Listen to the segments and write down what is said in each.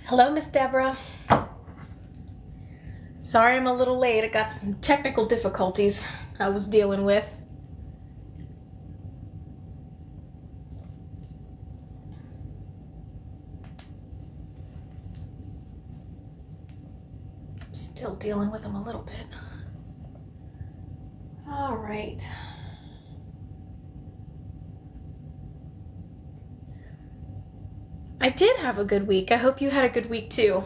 Hello, Miss Deborah. Sorry I'm a little late. I got some technical difficulties I was dealing with. I'm still dealing with them a little bit. All right. I did have a good week. I hope you had a good week too.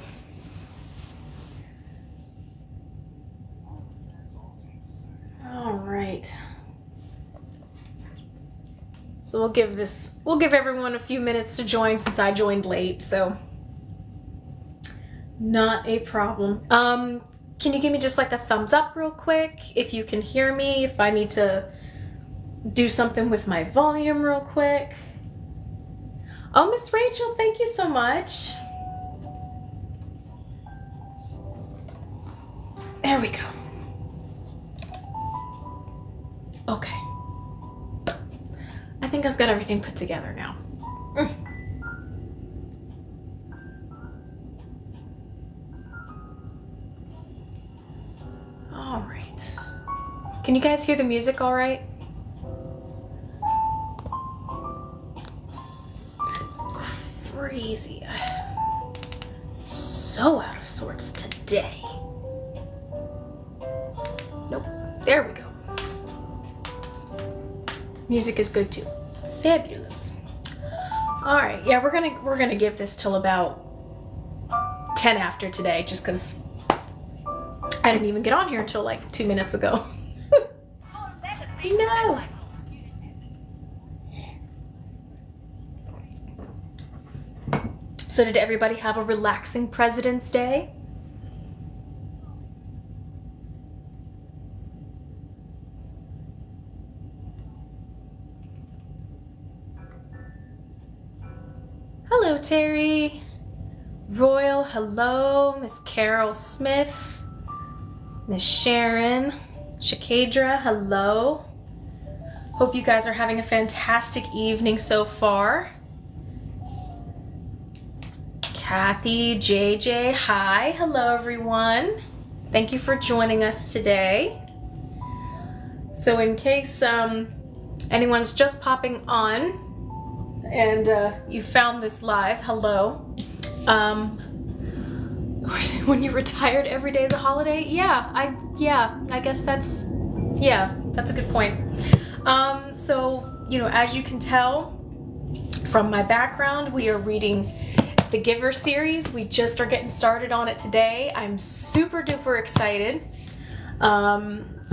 All right. So we'll give everyone a few minutes to join since I joined late, so not a problem. Can you give me just like a thumbs up real quick if you can hear me, if I need to do something with my volume real quick? Oh, Miss Rachel, thank you so much. There we go. Okay. I think I've got everything put together now. All right. Can you guys hear the music all right? Crazy. So out of sorts today. Nope. There we go. Music is good too. Fabulous. All right. Yeah, we're gonna give this till about 10 after today, just because I didn't even get on here until like 2 minutes ago. No. So did everybody have a relaxing President's Day? Hello, Terry. Royal, hello. Miss Carol Smith. Miss Sharon. Shakadra, hello. Hope you guys are having a fantastic evening so far. Kathy, JJ, hi. Hello, everyone. Thank you for joining us today. So in case anyone's just popping on and you found this live, hello. When you're retired, every day is a holiday? I guess that's a good point. So, as you can tell from my background, we are reading the Giver series. We just are getting started on it today. I'm super duper excited.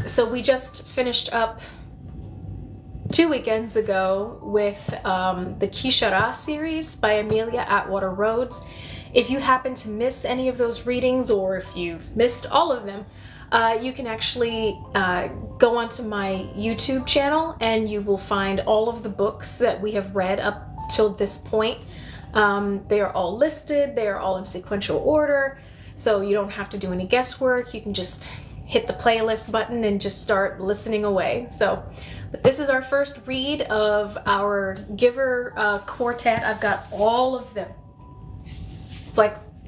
So we just finished up 2 weekends ago with the Kishara series by Amelia Atwater Rhodes. If you happen to miss any of those readings, or if you've missed all of them, you can actually go onto my YouTube channel and you will find all of the books that we have read up till this point. They are all listed, they are all in sequential order, so you don't have to do any guesswork. You can just hit the playlist button and just start listening away. But this is our first read of our Giver quartet. I've got all of them.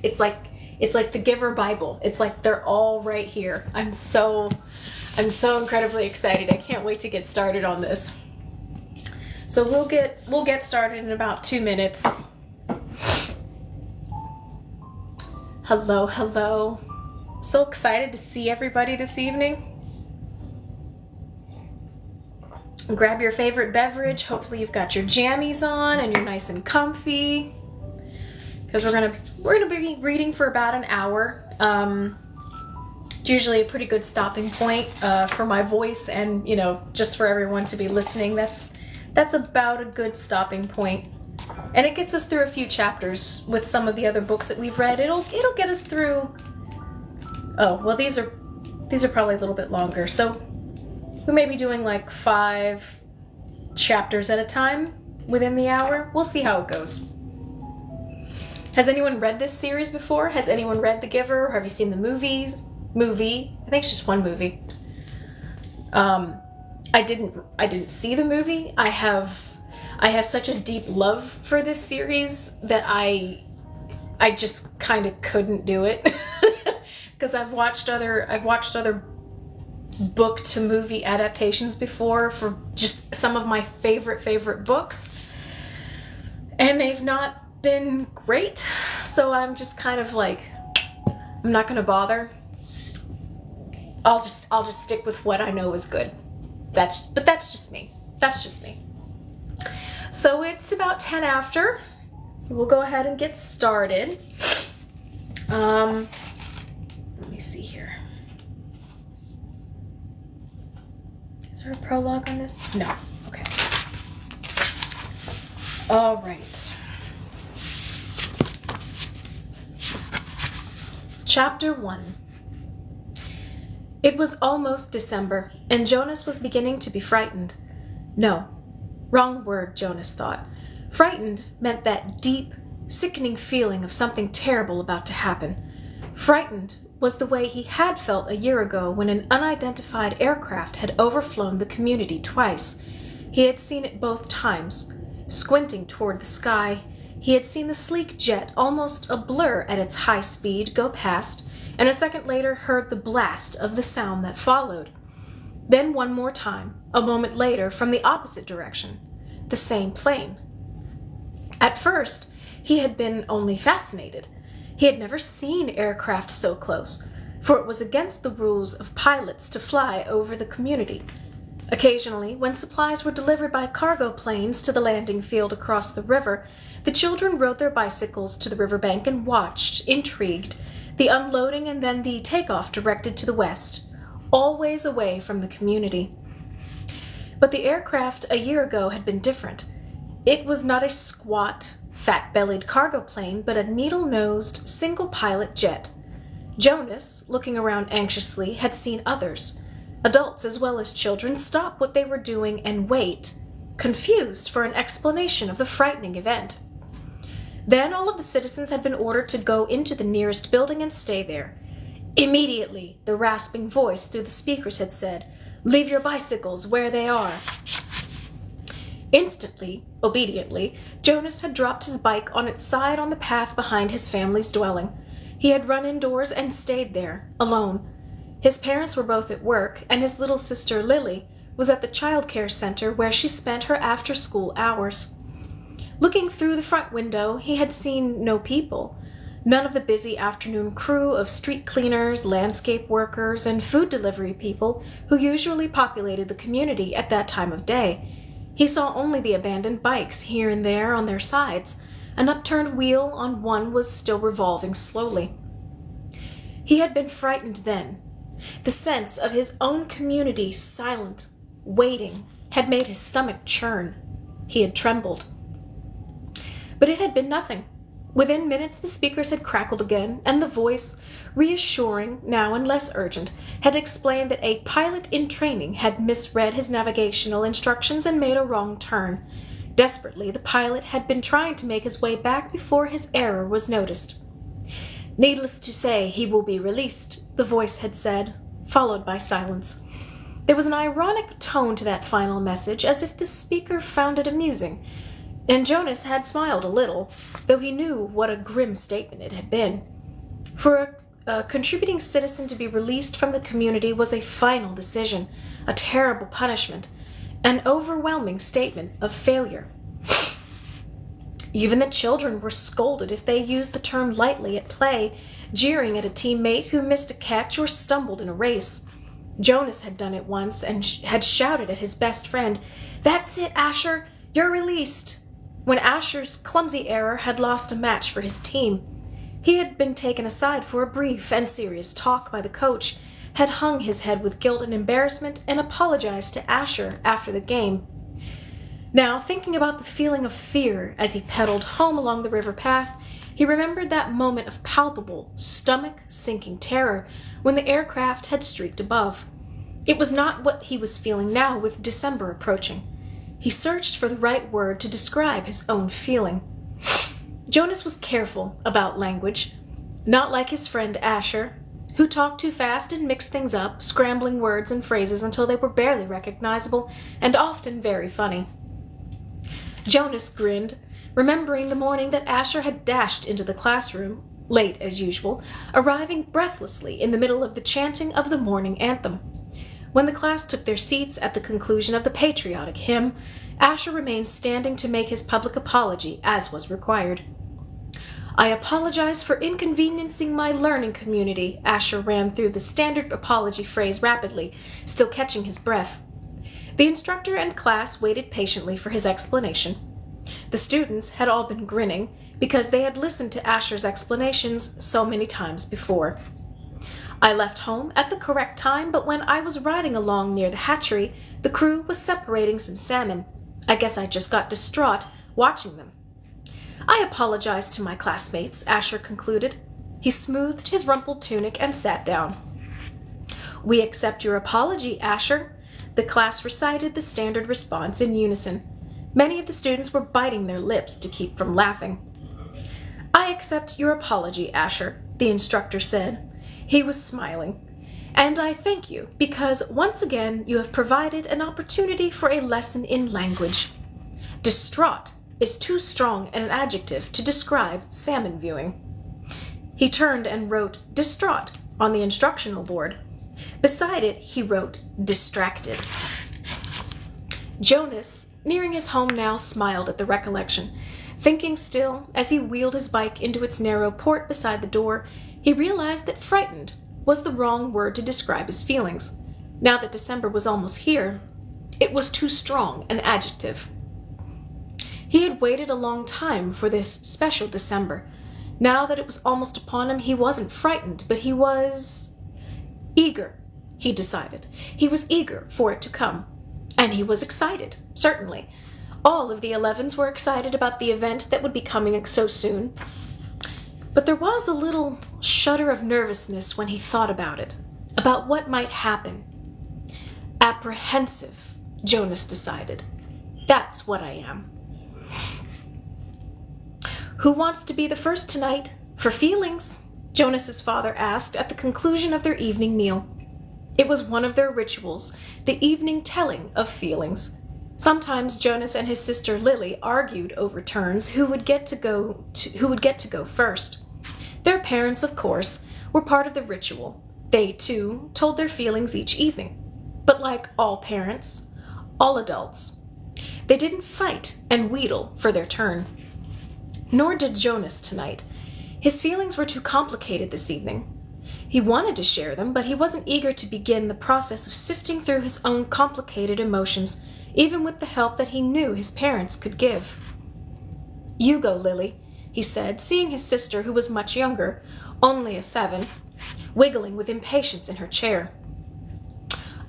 It's like the Giver Bible. It's like they're all right here. I'm so incredibly excited. I can't wait to get started on this. So we'll get started in about 2 minutes. Hello, hello. So excited to see everybody this evening. Grab your favorite beverage. Hopefully you've got your jammies on and you're nice and comfy, because we're gonna be reading for about an hour. It's usually a pretty good stopping point for my voice, and just for everyone to be listening. That's about a good stopping point. And it gets us through a few chapters with some of the other books that we've read. It'll get us through. Oh, well, these are probably a little bit longer. So we may be doing like 5 chapters at a time within the hour. We'll see how it goes. Has anyone read this series before? Has anyone read The Giver? Or have you seen the movie? I think it's just one movie. I didn't see the movie. I have such a deep love for this series that I just kind of couldn't do it. Because I've watched other book to movie adaptations before for just some of my favorite books, and they've not been great. So I'm just kind of like, I'm not gonna bother. I'll just stick with what I know is good. That's just me. So it's about 10 after. So we'll go ahead and get started. Let me see here. Is there a prologue on this? No. Okay. All right. Chapter 1. It was almost December, and Jonas was beginning to be frightened. No, wrong word, Jonas thought. Frightened meant that deep, sickening feeling of something terrible about to happen. Frightened was the way he had felt a year ago when an unidentified aircraft had overflown the community twice. He had seen it both times. Squinting toward the sky, he had seen the sleek jet, almost a blur at its high speed, go past, and a second later heard the blast of the sound that followed. Then one more time, a moment later, from the opposite direction, the same plane. At first, he had been only fascinated. He had never seen aircraft so close, for it was against the rules of pilots to fly over the community. Occasionally, when supplies were delivered by cargo planes to the landing field across the river, the children rode their bicycles to the riverbank and watched, intrigued, the unloading and then the takeoff directed to the west, always away from the community. But the aircraft a year ago had been different. It was not a squat, fat-bellied cargo plane, but a needle-nosed, single-pilot jet. Jonas, looking around anxiously, had seen others, adults as well as children, stop what they were doing and wait, confused for an explanation of the frightening event. Then all of the citizens had been ordered to go into the nearest building and stay there. Immediately, the rasping voice through the speakers had said, "Leave your bicycles where they are." Instantly, obediently, Jonas had dropped his bike on its side on the path behind his family's dwelling. He had run indoors and stayed there, alone. His parents were both at work, and his little sister Lily was at the child care center where she spent her after-school hours. Looking through the front window, he had seen no people. None of the busy afternoon crew of street cleaners, landscape workers, and food delivery people who usually populated the community at that time of day. He saw only the abandoned bikes here and there on their sides. An upturned wheel on one was still revolving slowly. He had been frightened then. The sense of his own community silent, waiting, had made his stomach churn. He had trembled. But it had been nothing. Within minutes the speakers had crackled again, and the voice, reassuring now and less urgent, had explained that a pilot in training had misread his navigational instructions and made a wrong turn. Desperately, the pilot had been trying to make his way back before his error was noticed. "Needless to say, he will be released," the voice had said, followed by silence. There was an ironic tone to that final message, as if the speaker found it amusing, and Jonas had smiled a little, though he knew what a grim statement it had been. For a contributing citizen to be released from the community was a final decision, a terrible punishment, an overwhelming statement of failure. Even the children were scolded if they used the term lightly at play, jeering at a teammate who missed a catch or stumbled in a race. Jonas had done it once and had shouted at his best friend, "That's it, Asher! You're released!" when Asher's clumsy error had lost a match for his team. He had been taken aside for a brief and serious talk by the coach, had hung his head with guilt and embarrassment, and apologized to Asher after the game. Now, thinking about the feeling of fear as he pedaled home along the river path, he remembered that moment of palpable, stomach-sinking terror when the aircraft had streaked above. It was not what he was feeling now with December approaching. He searched for the right word to describe his own feeling. Jonas was careful about language, not like his friend Asher, who talked too fast and mixed things up, scrambling words and phrases until they were barely recognizable and often very funny. Jonas grinned, remembering the morning that Asher had dashed into the classroom, late as usual, arriving breathlessly in the middle of the chanting of the morning anthem. When the class took their seats at the conclusion of the patriotic hymn, Asher remained standing to make his public apology, as was required. "I apologize for inconveniencing my learning community," Asher ran through the standard apology phrase rapidly, still catching his breath. The instructor and class waited patiently for his explanation. The students had all been grinning because they had listened to Asher's explanations so many times before. "I left home at the correct time, but when I was riding along near the hatchery, the crew was separating some salmon. I guess I just got distraught watching them." "I apologize to my classmates," Asher concluded. He smoothed his rumpled tunic and sat down. "We accept your apology, Asher." The class recited the standard response in unison. Many of the students were biting their lips to keep from laughing. "I accept your apology, Asher," the instructor said. He was smiling. "And I thank you, because once again you have provided an opportunity for a lesson in language. Distraught is too strong an adjective to describe salmon viewing." He turned and wrote "distraught" on the instructional board. Beside it, he wrote "distracted." Jonas, nearing his home now, smiled at the recollection. Thinking still, as he wheeled his bike into its narrow port beside the door, he realized that frightened was the wrong word to describe his feelings. Now that December was almost here, it was too strong an adjective. He had waited a long time for this special December. Now that it was almost upon him, he wasn't frightened, but he was eager, he decided. He was eager for it to come. And he was excited, certainly. All of the 11s were excited about the event that would be coming so soon. But there was a little shudder of nervousness when he thought about it, about what might happen. Apprehensive, Jonas decided. That's what I am. "Who wants to be the first tonight? For feelings?" Jonas's father asked at the conclusion of their evening meal. It was one of their rituals, the evening telling of feelings. Sometimes Jonas and his sister Lily argued over turns who would get to go first. Their parents, of course, were part of the ritual. They, too, told their feelings each evening. But like all parents, all adults, they didn't fight and wheedle for their turn. Nor did Jonas tonight. His feelings were too complicated this evening. He wanted to share them, but he wasn't eager to begin the process of sifting through his own complicated emotions, even with the help that he knew his parents could give. "You go, Lily," he said, seeing his sister, who was much younger, only a 7, wiggling with impatience in her chair.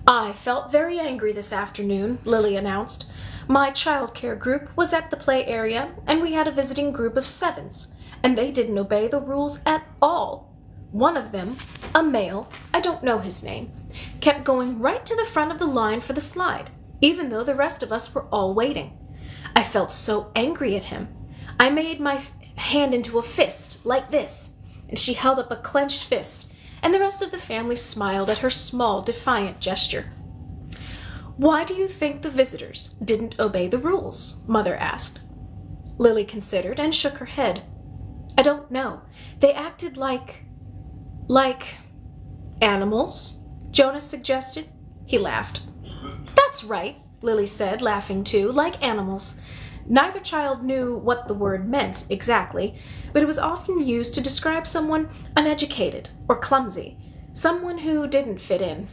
"I felt very angry this afternoon," Lily announced. "My childcare group was at the play area, and we had a visiting group of 7s, and they didn't obey the rules at all. One of them, a male, I don't know his name, kept going right to the front of the line for the slide, even though the rest of us were all waiting. I felt so angry at him. I made my hand into a fist, like this," and she held up a clenched fist, and the rest of the family smiled at her small, defiant gesture. "Why do you think the visitors didn't obey the rules?" Mother asked. Lily considered and shook her head. "I don't know. They acted like animals," Jonas suggested. He laughed. "That's right," Lily said, laughing too, "like animals." Neither child knew what the word meant exactly, but it was often used to describe someone uneducated or clumsy, someone who didn't fit in.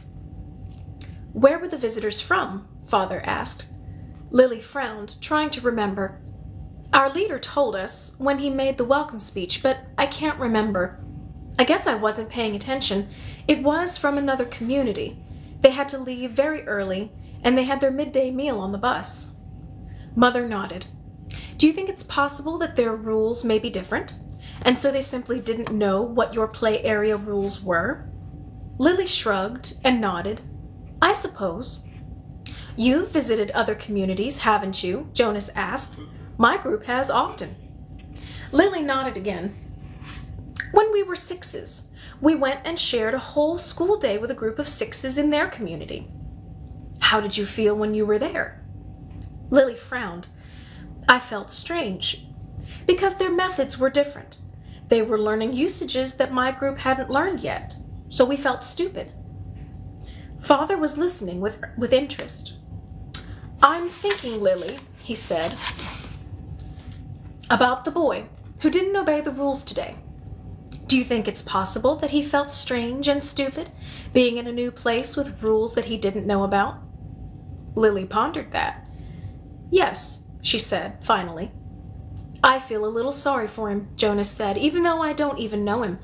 "Where were the visitors from?" Father asked. Lily frowned, trying to remember. "Our leader told us when he made the welcome speech, but I can't remember. I guess I wasn't paying attention. It was from another community. They had to leave very early, and they had their midday meal on the bus." Mother nodded. "Do you think it's possible that their rules may be different, and so they simply didn't know what your play area rules were?" Lily shrugged and nodded. "I suppose." "You've visited other communities, haven't you?" Jonas asked. "My group has often." Lily nodded again. When we were 6s, we went and shared a whole school day with a group of 6s in their community. How did you feel when you were there? Lily frowned. I felt strange, because their methods were different. They were learning usages that my group hadn't learned yet, so we felt stupid. Father was listening with interest. I'm thinking, Lily, he said, about the boy who didn't obey the rules today. Do you think it's possible that he felt strange and stupid, being in a new place with rules that he didn't know about? Lily pondered that. Yes, she said, finally. I feel a little sorry for him, Jonas said, even though I don't even know him.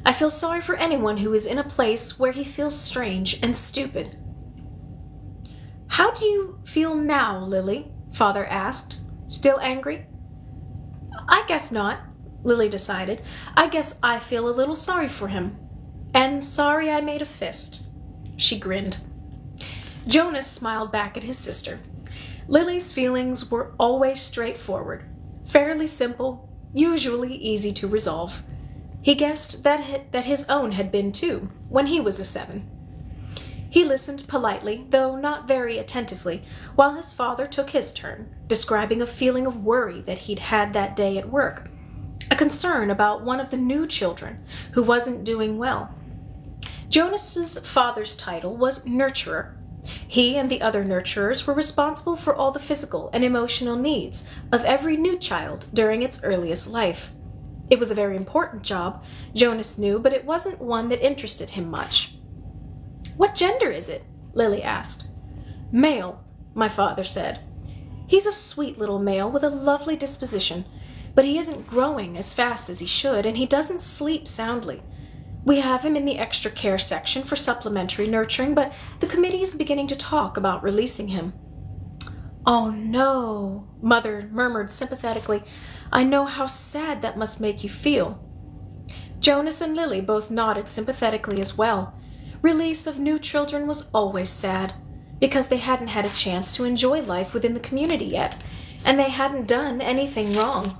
I feel sorry for anyone who is in a place where he feels strange and stupid. How do you feel now, Lily? Father asked. Still angry? I guess not, Lily decided. I guess I feel a little sorry for him. And sorry I made a fist. She grinned. Jonas smiled back at his sister. Lily's feelings were always straightforward, fairly simple, usually easy to resolve. He guessed that his own had been too, when he was a 7. He listened politely, though not very attentively, while his father took his turn, describing a feeling of worry that he'd had that day at work, a concern about one of the new children who wasn't doing well. Jonas's father's title was nurturer. He and the other nurturers were responsible for all the physical and emotional needs of every new child during its earliest life. It was a very important job, Jonas knew, but it wasn't one that interested him much. What gender is it? Lily asked. Male, my father said. He's a sweet little male with a lovely disposition, but he isn't growing as fast as he should, and he doesn't sleep soundly. We have him in the extra care section for supplementary nurturing, but the committee is beginning to talk about releasing him. Oh no, Mother murmured sympathetically. I know how sad that must make you feel. Jonas and Lily both nodded sympathetically as well. Release of new children was always sad, because they hadn't had a chance to enjoy life within the community yet, and they hadn't done anything wrong.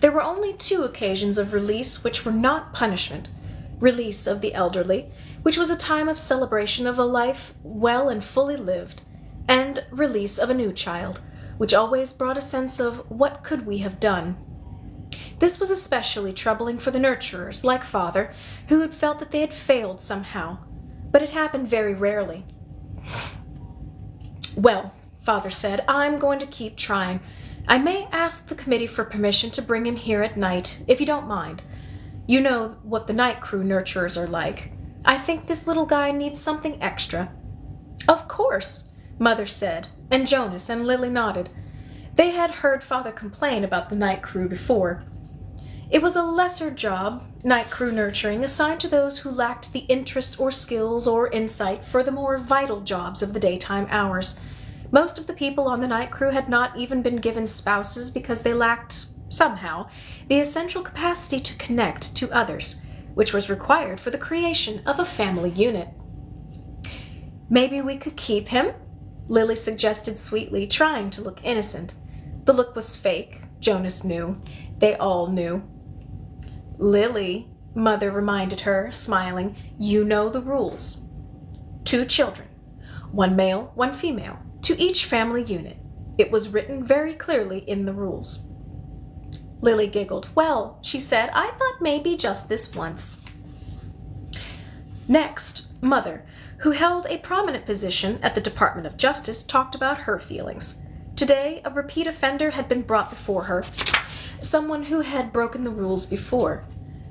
There were only 2 occasions of release which were not punishment. Release of the elderly, which was a time of celebration of a life well and fully lived, and release of a new child, which always brought a sense of what could we have done. This was especially troubling for the nurturers, like Father, who had felt that they had failed somehow, but it happened very rarely. Well, Father said, I'm going to keep trying. I may ask the committee for permission to bring him here at night, if you don't mind. You know what the night crew nurturers are like. I think this little guy needs something extra. Of course, Mother said, and Jonas and Lily nodded. They had heard Father complain about the night crew before. It was a lesser job, night crew nurturing, assigned to those who lacked the interest or skills or insight for the more vital jobs of the daytime hours. Most of the people on the night crew had not even been given spouses because they lacked, somehow, the essential capacity to connect to others, which was required for the creation of a family unit. Maybe we could keep him? Lily suggested sweetly, trying to look innocent. The look was fake, Jonas knew. They all knew. Lily, Mother reminded her, smiling, you know the rules. 2 children, 1 male, 1 female. To each family unit. It was written very clearly in the rules. Lily giggled. Well, she said, I thought maybe just this once. Next, Mother, who held a prominent position at the Department of Justice, talked about her feelings. Today, a repeat offender had been brought before her. Someone who had broken the rules before.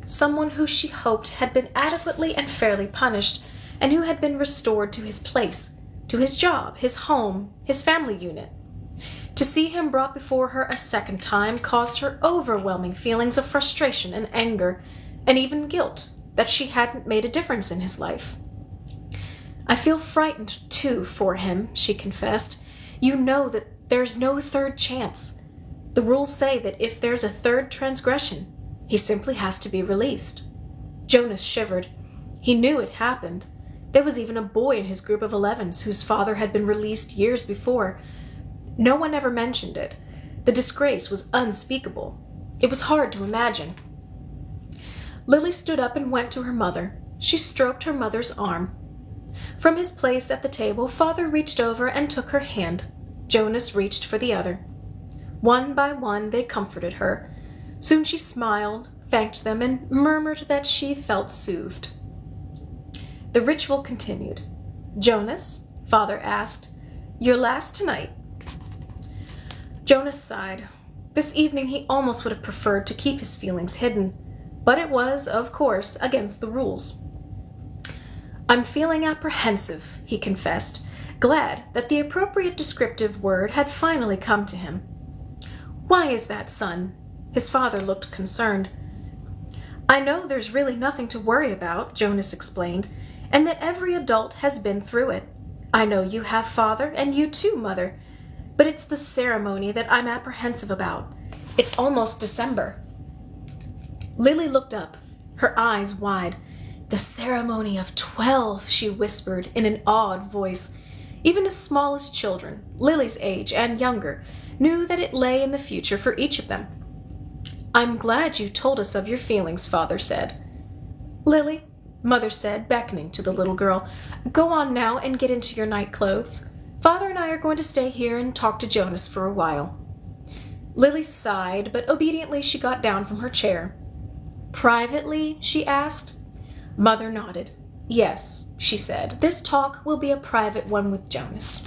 Someone who she hoped had been adequately and fairly punished, and who had been restored to his place, to his job, his home, his family unit. To see him brought before her a second time caused her overwhelming feelings of frustration and anger, and even guilt that she hadn't made a difference in his life. I feel frightened, too, for him, she confessed. You know that there's no third chance. The rules say that if there's a third transgression, he simply has to be released. Jonas shivered. He knew it happened. There was even a boy in his group of 11s whose father had been released years before. No one ever mentioned it. The disgrace was unspeakable. It was hard to imagine. Lily stood up and went to her mother. She stroked her mother's arm. From his place at the table, Father reached over and took her hand. Jonas reached for the other. One by one, they comforted her. Soon she smiled, thanked them, and murmured that she felt soothed. The ritual continued. "Jonas," Father asked, "your last tonight?" Jonas sighed. This evening he almost would have preferred to keep his feelings hidden, but it was, of course, against the rules. "I'm feeling apprehensive," he confessed, glad that the appropriate descriptive word had finally come to him. "Why is that, son?" His father looked concerned. "I know there's really nothing to worry about," Jonas explained, "and that every adult has been through it. I know you have, Father, and you too, Mother. But it's the ceremony that I'm apprehensive about. It's almost December." Lily looked up, her eyes wide. "The ceremony of 12, she whispered in an awed voice. Even the smallest children, Lily's age and younger, knew that it lay in the future for each of them. "I'm glad you told us of your feelings," Father said. "Lily," Mother said, beckoning to the little girl, "go on now and get into your night clothes. Father and I are going to stay here and talk to Jonas for a while." Lily sighed, but obediently she got down from her chair. "Privately?" she asked. Mother nodded. "Yes," she said, "this talk will be a private one with Jonas."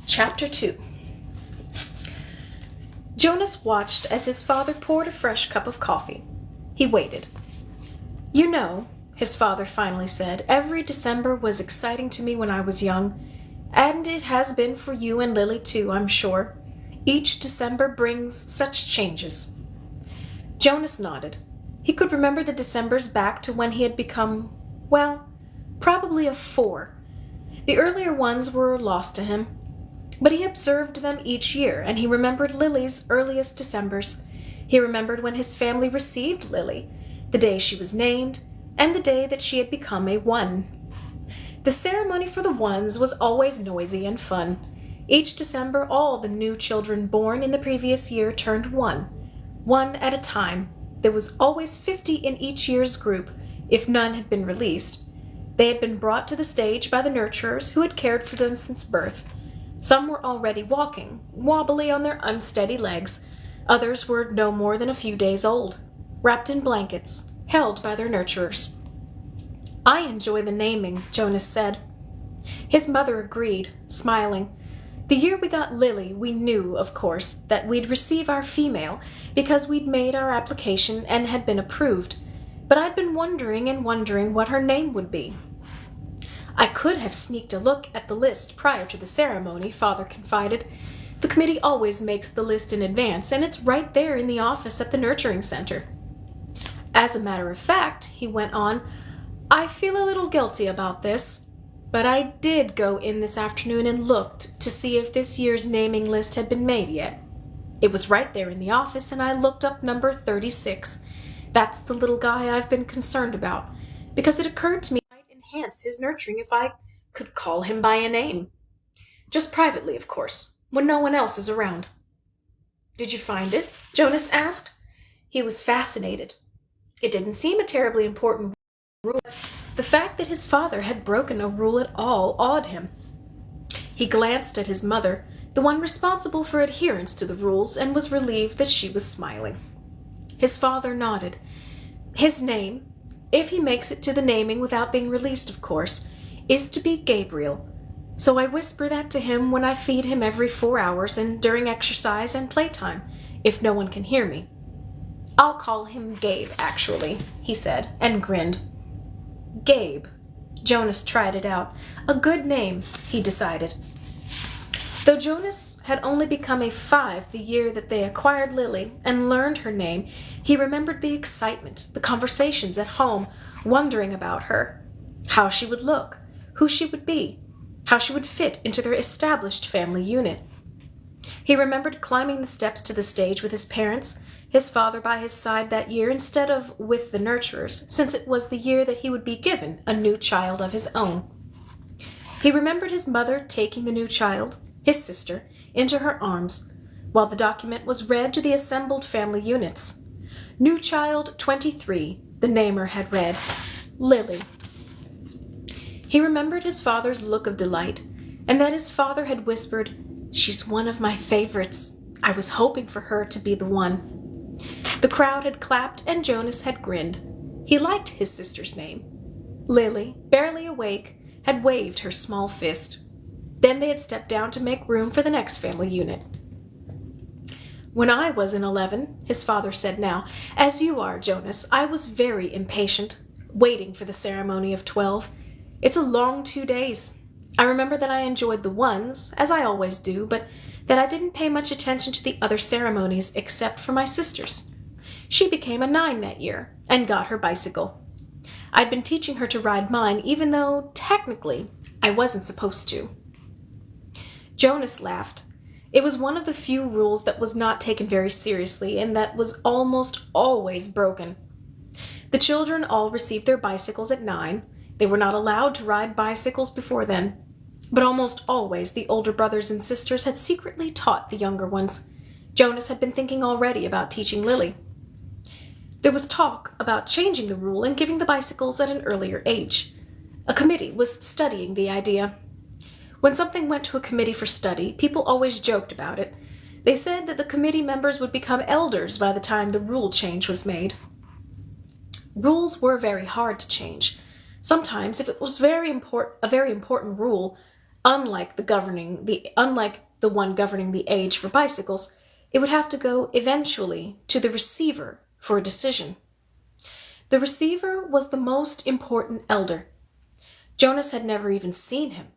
Chapter 2. Jonas watched as his father poured a fresh cup of coffee. He waited. "You know," his father finally said, "every December was exciting to me when I was young, and it has been for you and Lily too, I'm sure. Each December brings such changes." Jonas nodded. He could remember the Decembers back to when he had become, well, probably of 4. The earlier ones were lost to him, but he observed them each year, and he remembered Lily's earliest Decembers. He remembered when his family received Lily, the day she was named, and the day that she had become a 1. The ceremony for the 1s was always noisy and fun. Each December, all the new children born in the previous year turned 1, one at a time. There was always 50 in each year's group, if none had been released. They had been brought to the stage by the nurturers who had cared for them since birth. Some were already walking, wobbly on their unsteady legs. Others were no more than a few days old, wrapped in blankets, held by their nurturers. "I enjoy the naming," Jonas said. His mother agreed, smiling. "The year we got Lily, we knew, of course, that we'd receive our female, because we'd made our application and had been approved. But I'd been wondering and wondering what her name would be." "I could have sneaked a look at the list prior to the ceremony," Father confided. "The committee always makes the list in advance, and it's right there in the office at the Nurturing Center. As a matter of fact," he went on, "I feel a little guilty about this, but I did go in this afternoon and looked to see if this year's naming list had been made yet. It was right there in the office, and I looked up number 36. That's the little guy I've been concerned about, because it occurred to me it might enhance his nurturing if I could call him by a name. Just privately, of course, when no one else is around." "Did you find it?" Jonas asked. He was fascinated. It didn't seem a terribly important rule. The fact that his father had broken a rule at all awed him. He glanced at his mother, the one responsible for adherence to the rules, and was relieved that she was smiling. His father nodded. "His name, if he makes it to the naming without being released, of course, is to be Gabriel. So I whisper that to him when I feed him every 4 hours and during exercise and playtime, if no one can hear me. I'll call him Gabe, actually," he said, and grinned. Gabe. Jonas tried it out. A good name, he decided. Though Jonas had only become a 5 the year that they acquired Lily and learned her name, he remembered the excitement, the conversations at home, wondering about her, how she would look, who she would be, how she would fit into their established family unit. He remembered climbing the steps to the stage with his parents, his father by his side that year instead of with the nurturers, since it was the year that he would be given a new child of his own. He remembered his mother taking the new child, his sister, into her arms, while the document was read to the assembled family units. New child 23, the namer had read, Lily. He remembered his father's look of delight, and that his father had whispered, "She's one of my favorites. I was hoping for her to be the one." The crowd had clapped and Jonas had grinned. He liked his sister's name. Lily, barely awake, had waved her small fist. Then they had stepped down to make room for the next family unit. "When I was in 11, his father said now, "as you are, Jonas, I was very impatient, waiting for the ceremony of 12. It's a long 2 days. I remember that I enjoyed the ones, as I always do, but that I didn't pay much attention to the other ceremonies except for my sister's. She became a 9 that year and got her bicycle. I'd been teaching her to ride mine, even though, technically, I wasn't supposed to." Jonas laughed. It was one of the few rules that was not taken very seriously and that was almost always broken. The children all received their bicycles at 9. They were not allowed to ride bicycles before then. But almost always the older brothers and sisters had secretly taught the younger ones. Jonas had been thinking already about teaching Lily. There was talk about changing the rule and giving the bicycles at an earlier age. A committee was studying the idea. When something went to a committee for study, people always joked about it. They said that the committee members would become elders by the time the rule change was made. Rules were very hard to change. Sometimes, if it was a very important rule, unlike the one governing the age for bicycles, it would have to go eventually to the receiver for a decision. The receiver was the most important elder. Jonas had never even seen him,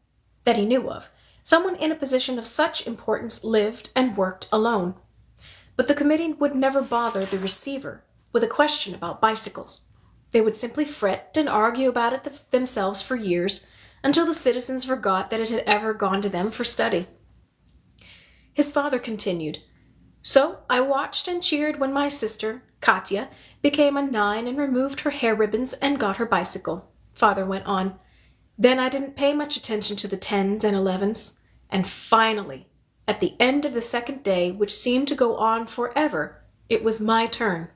that he knew of. Someone in a position of such importance lived and worked alone. But the committee would never bother the receiver with a question about bicycles. They would simply fret and argue about it themselves for years, until the citizens forgot that it had ever gone to them for study. His father continued, "So I watched and cheered when my sister, Katya, became a 9 and removed her hair ribbons and got her bicycle." Father went on. "Then I didn't pay much attention to the 10s and 11s. And finally, at the end of the second day, which seemed to go on forever, it was my turn.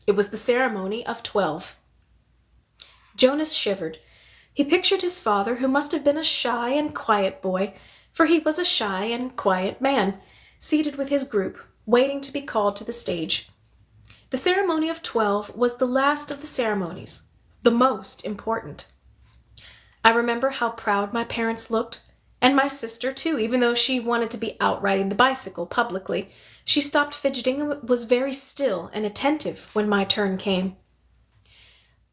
It was the ceremony of 12. Jonas shivered. He pictured his father, who must have been a shy and quiet boy, for he was a shy and quiet man, seated with his group, waiting to be called to the stage. The ceremony of 12 was the last of the ceremonies, the most important. I remember how proud my parents looked, and my sister too, even though she wanted to be out riding the bicycle publicly. She stopped fidgeting and was very still and attentive when my turn came.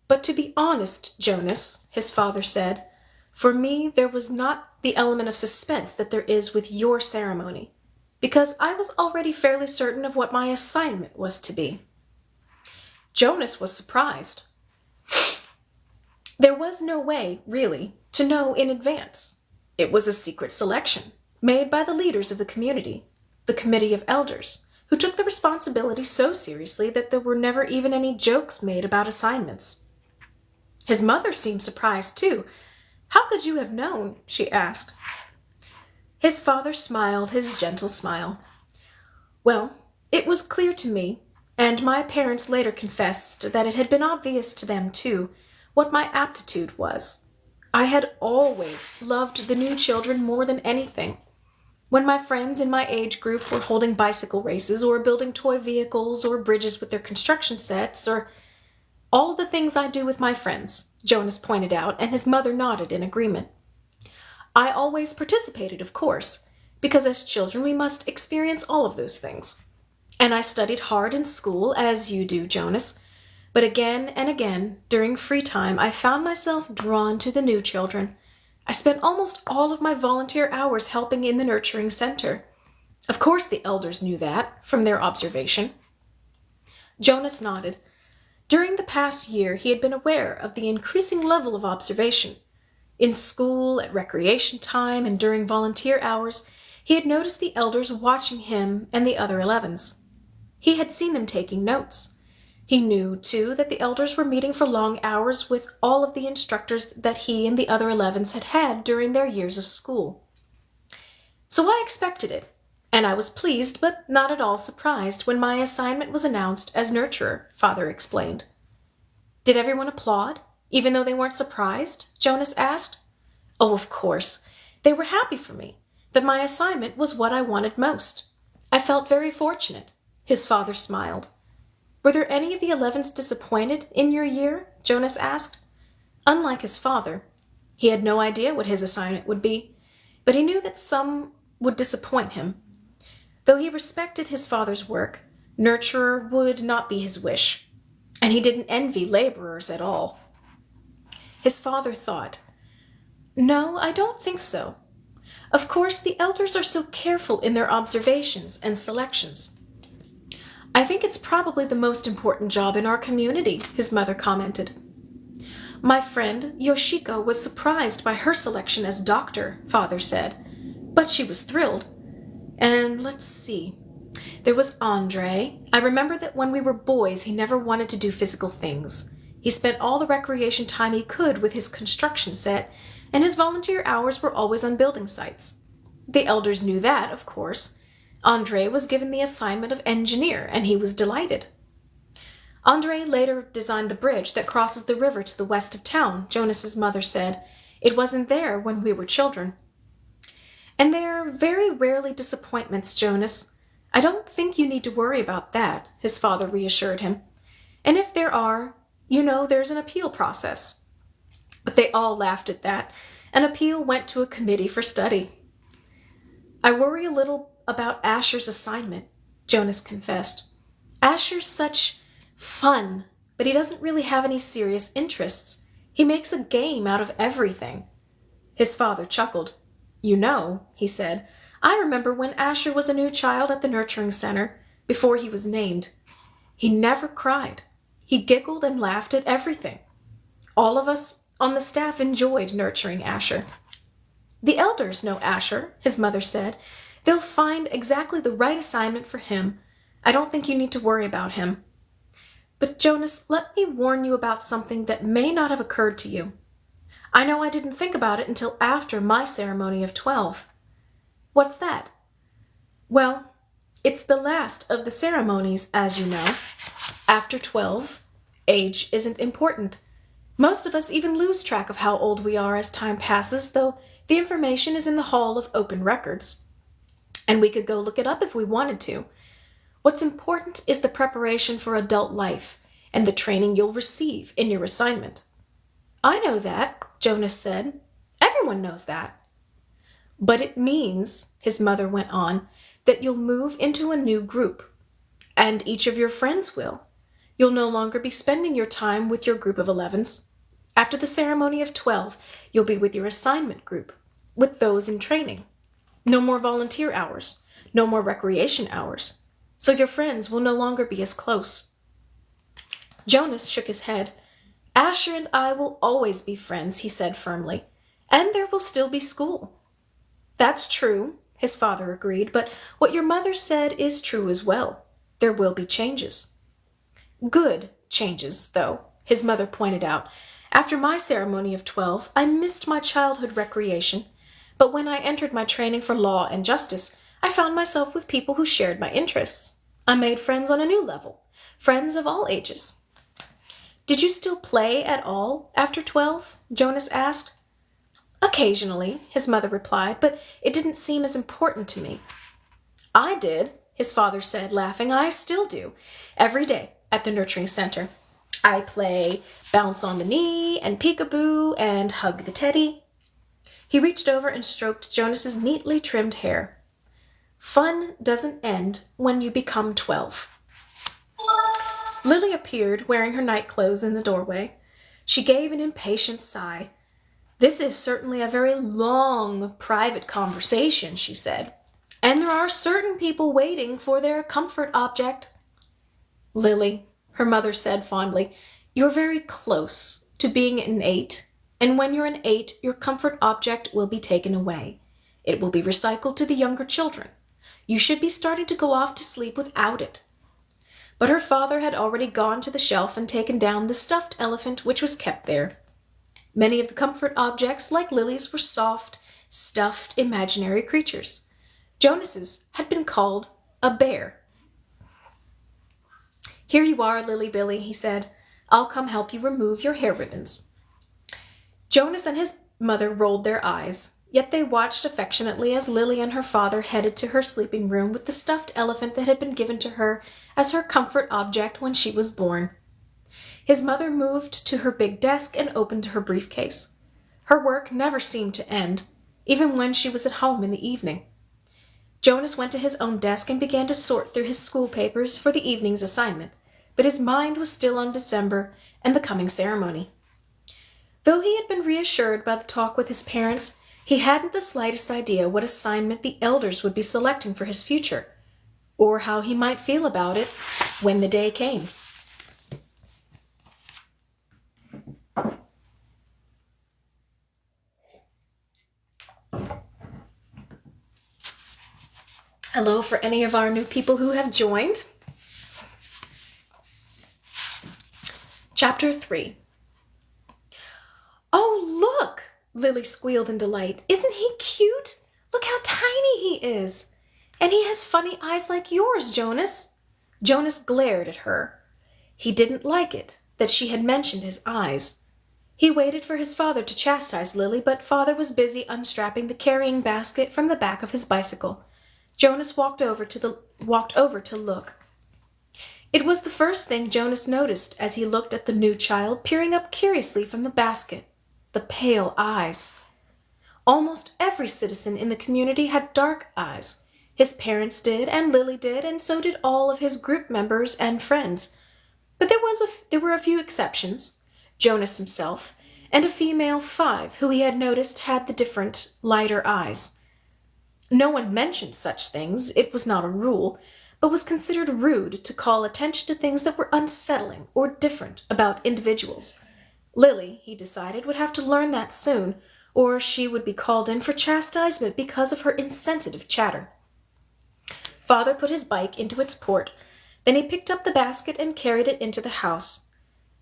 "But to be honest, Jonas," his father said, "for me there was not the element of suspense that there is with your ceremony, because I was already fairly certain of what my assignment was to be." Jonas was surprised. There was no way, really, to know in advance. It was a secret selection, made by the leaders of the community, the committee of elders, who took the responsibility so seriously that there were never even any jokes made about assignments. His mother seemed surprised, too. "How could you have known?" she asked. His father smiled his gentle smile. "Well, it was clear to me, and my parents later confessed that it had been obvious to them, too, what my aptitude was. I had always loved the new children more than anything. When my friends in my age group were holding bicycle races or building toy vehicles or bridges with their construction sets, or all of the things I do with my friends," Jonas pointed out, and his mother nodded in agreement. "I always participated, of course, because as children we must experience all of those things. And I studied hard in school, as you do, Jonas. But again and again, during free time, I found myself drawn to the new children. I spent almost all of my volunteer hours helping in the nurturing center. Of course the elders knew that, from their observation." Jonas nodded. During the past year, he had been aware of the increasing level of observation. In school, at recreation time, and during volunteer hours, he had noticed the elders watching him and the other 11s. He had seen them taking notes. He knew, too, that the elders were meeting for long hours with all of the instructors that he and the other 11s had had during their years of school. So I expected it, and I was pleased but not at all surprised when my assignment was announced as nurturer, Father explained. Did everyone applaud, even though they weren't surprised? Jonas asked. Oh, of course. They were happy for me, that my assignment was what I wanted most. I felt very fortunate. His father smiled. Were there any of the 11s disappointed in your year? Jonas asked. Unlike his father, he had no idea what his assignment would be, but he knew that some would disappoint him. Though he respected his father's work, nurturer would not be his wish, and he didn't envy laborers at all. His father thought, No, I don't think so. Of course, the elders are so careful in their observations and selections. I think it's probably the most important job in our community, his mother commented. My friend Yoshiko was surprised by her selection as doctor, Father said, but she was thrilled. And let's see. There was Andre. I remember that when we were boys, he never wanted to do physical things. He spent all the recreation time he could with his construction set, and his volunteer hours were always on building sites. The elders knew that, of course. Andre was given the assignment of engineer, and he was delighted. Andre later designed the bridge that crosses the river to the west of town, Jonas's mother said. It wasn't there when we were children. And there are very rarely disappointments, Jonas. I don't think you need to worry about that, his father reassured him. And if there are, you know there's an appeal process. But they all laughed at that. An appeal went to a committee for study. I worry a little about Asher's assignment, Jonas confessed. Asher's such fun, but he doesn't really have any serious interests. He makes a game out of everything. His father chuckled. You know, he said, I remember when Asher was a new child at the nurturing center, before he was named. He never cried. He giggled and laughed at everything. All of us on the staff enjoyed nurturing Asher. The elders know Asher, his mother said. They'll find exactly the right assignment for him. I don't think you need to worry about him. But Jonas, let me warn you about something that may not have occurred to you. I know I didn't think about it until after my ceremony of 12. What's that? Well, it's the last of the ceremonies, as you know. After 12, age isn't important. Most of us even lose track of how old we are as time passes, though the information is in the Hall of Open Records. And we could go look it up if we wanted to. What's important is the preparation for adult life and the training you'll receive in your assignment. I know that, Jonas said. Everyone knows that. But it means, his mother went on, that you'll move into a new group. And each of your friends will. You'll no longer be spending your time with your group of 11s. After the ceremony of 12, you'll be with your assignment group, with those in training. No more volunteer hours, no more recreation hours. So your friends will no longer be as close. Jonas shook his head. Asher and I will always be friends, he said firmly, and there will still be school. That's true, his father agreed, but what your mother said is true as well. There will be changes. Good changes, though, his mother pointed out. After my ceremony of 12, I missed my childhood recreation, but when I entered my training for law and justice, I found myself with people who shared my interests. I made friends on a new level, friends of all ages. Did you still play at all after 12? Jonas asked. Occasionally, his mother replied, but it didn't seem as important to me. I did, his father said, laughing. I still do, every day at the nurturing center. I play bounce on the knee and peekaboo and hug the teddy. He reached over and stroked Jonas's neatly trimmed hair. Fun doesn't end when you become 12. Lily appeared, wearing her night clothes, in the doorway. She gave an impatient sigh. This is certainly a very long, private conversation, she said, and there are certain people waiting for their comfort object. Lily, her mother said fondly, you're very close to being an 8, and when you're an 8, your comfort object will be taken away. It will be recycled to the younger children. You should be starting to go off to sleep without it." But her father had already gone to the shelf and taken down the stuffed elephant which was kept there. Many of the comfort objects, like Lily's, were soft, stuffed, imaginary creatures. Jonas's had been called a bear. "Here you are, Lily Billy," he said. "I'll come help you remove your hair ribbons." Jonas and his mother rolled their eyes, yet they watched affectionately as Lily and her father headed to her sleeping room with the stuffed elephant that had been given to her as her comfort object when she was born. His mother moved to her big desk and opened her briefcase. Her work never seemed to end, even when she was at home in the evening. Jonas went to his own desk and began to sort through his school papers for the evening's assignment, but his mind was still on December and the coming ceremony. Though he had been reassured by the talk with his parents, he hadn't the slightest idea what assignment the elders would be selecting for his future, or how he might feel about it when the day came. Hello for any of our new people who have joined. Chapter 3. "Oh, look!" Lily squealed in delight. "Isn't he cute? Look how tiny he is! And he has funny eyes like yours, Jonas." Jonas glared at her. He didn't like it that she had mentioned his eyes. He waited for his father to chastise Lily, but father was busy unstrapping the carrying basket from the back of his bicycle. Jonas walked over to look. It was the first thing Jonas noticed as he looked at the new child peering up curiously from the basket. The pale eyes. Almost every citizen in the community had dark eyes. His parents did, and Lily did, and so did all of his group members and friends. But there were a few exceptions. Jonas himself, and a female 5 who he had noticed had the different, lighter eyes. No one mentioned such things, it was not a rule, but was considered rude to call attention to things that were unsettling or different about individuals. Lily, he decided, would have to learn that soon, or she would be called in for chastisement because of her insensitive chatter. Father put his bike into its port, then he picked up the basket and carried it into the house.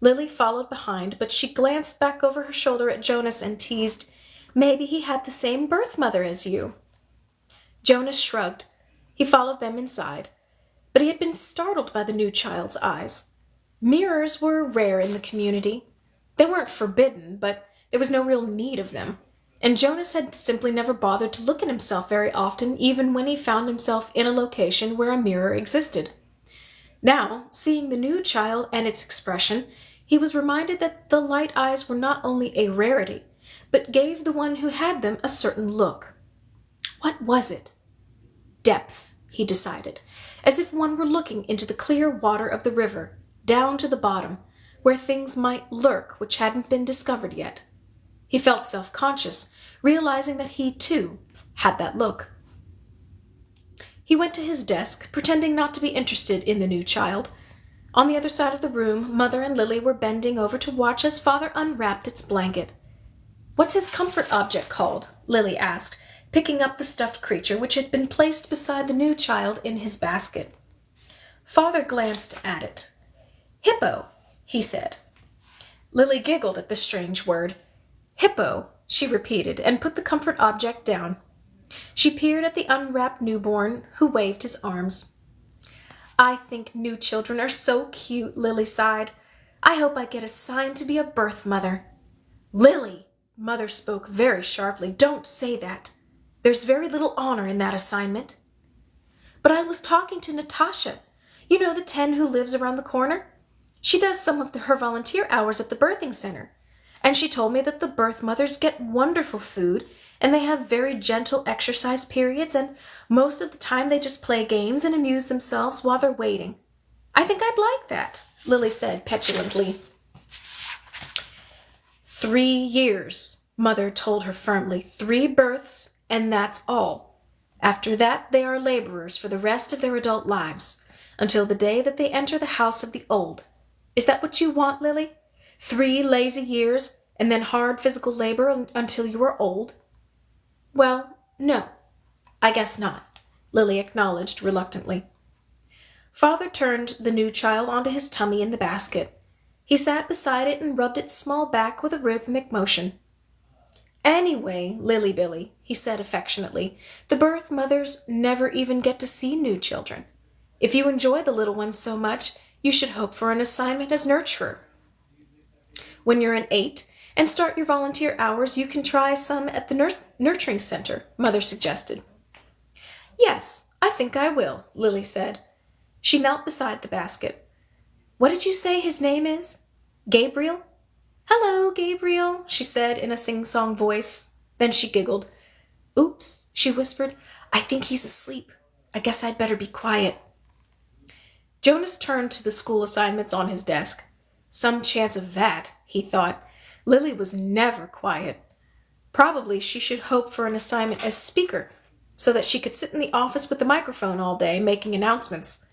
Lily followed behind, but she glanced back over her shoulder at Jonas and teased, "Maybe he had the same birth mother as you." Jonas shrugged. He followed them inside, but he had been startled by the new child's eyes. Mirrors were rare in the community. They weren't forbidden, but there was no real need of them, and Jonas had simply never bothered to look at himself very often, even when he found himself in a location where a mirror existed. Now, seeing the new child and its expression, he was reminded that the light eyes were not only a rarity, but gave the one who had them a certain look. What was it? Depth, he decided, as if one were looking into the clear water of the river, down to the bottom, where things might lurk which hadn't been discovered yet. He felt self-conscious, realizing that he, too, had that look. He went to his desk, pretending not to be interested in the new child. On the other side of the room, Mother and Lily were bending over to watch as Father unwrapped its blanket. "What's his comfort object called?" Lily asked, picking up the stuffed creature which had been placed beside the new child in his basket. Father glanced at it. "Hippo," he said. Lily giggled at the strange word. "Hippo," she repeated, and put the comfort object down. She peered at the unwrapped newborn, who waved his arms. "I think new children are so cute," Lily sighed. "I hope I get assigned to be a birth mother." "Lily," Mother spoke very sharply, "don't say that. There's very little honor in that assignment." "But I was talking to Natasha. You know, the 10 who lives around the corner? She does some of her volunteer hours at the birthing center, and she told me that the birth mothers get wonderful food, and they have very gentle exercise periods, and most of the time they just play games and amuse themselves while they're waiting. I think I'd like that," Lily said petulantly. 3 years, Mother told her firmly. 3 births, and that's all. After that, they are laborers for the rest of their adult lives, until the day that they enter the house of the old. Is that what you want, Lily? 3 lazy years, and then hard physical labor until you are old? "Well, no," I guess not, Lily acknowledged reluctantly. Father turned the new child onto his tummy in the basket. He sat beside it and rubbed its small back with a rhythmic motion. Anyway, Lily Billy, he said affectionately, the birth mothers never even get to see new children. If you enjoy the little ones so much, you should hope for an assignment as nurturer. When you're an 8 and start your volunteer hours, you can try some at the nurturing center, Mother suggested. Yes, I think I will, Lily said. She knelt beside the basket. What did you say his name is? Gabriel? Hello, Gabriel, she said in a sing-song voice. Then she giggled. Oops, she whispered. I think he's asleep. I guess I'd better be quiet. Jonas turned to the school assignments on his desk. Some chance of that, he thought. Lily was never quiet. Probably she should hope for an assignment as speaker, so that she could sit in the office with the microphone all day, making announcements.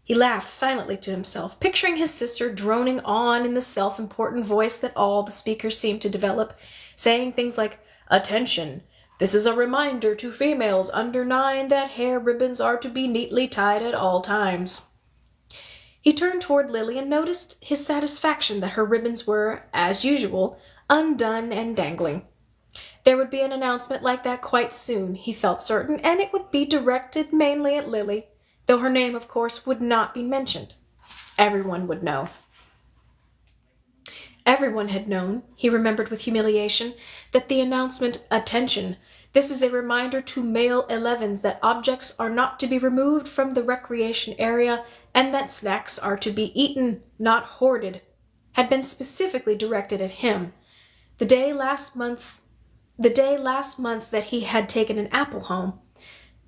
He laughed silently to himself, picturing his sister droning on in the self-important voice that all the speakers seemed to develop, saying things like, Attention! This is a reminder to females under 9 that hair ribbons are to be neatly tied at all times. He turned toward Lily and noticed his satisfaction that her ribbons were, as usual, undone and dangling. There would be an announcement like that quite soon, he felt certain, and it would be directed mainly at Lily, though her name, of course, would not be mentioned. Everyone would know. Everyone had known, he remembered with humiliation, that the announcement, Attention! This is a reminder to male 11s that objects are not to be removed from the recreation area and that snacks are to be eaten, not hoarded, had been specifically directed at him. The day last month that he had taken an apple home.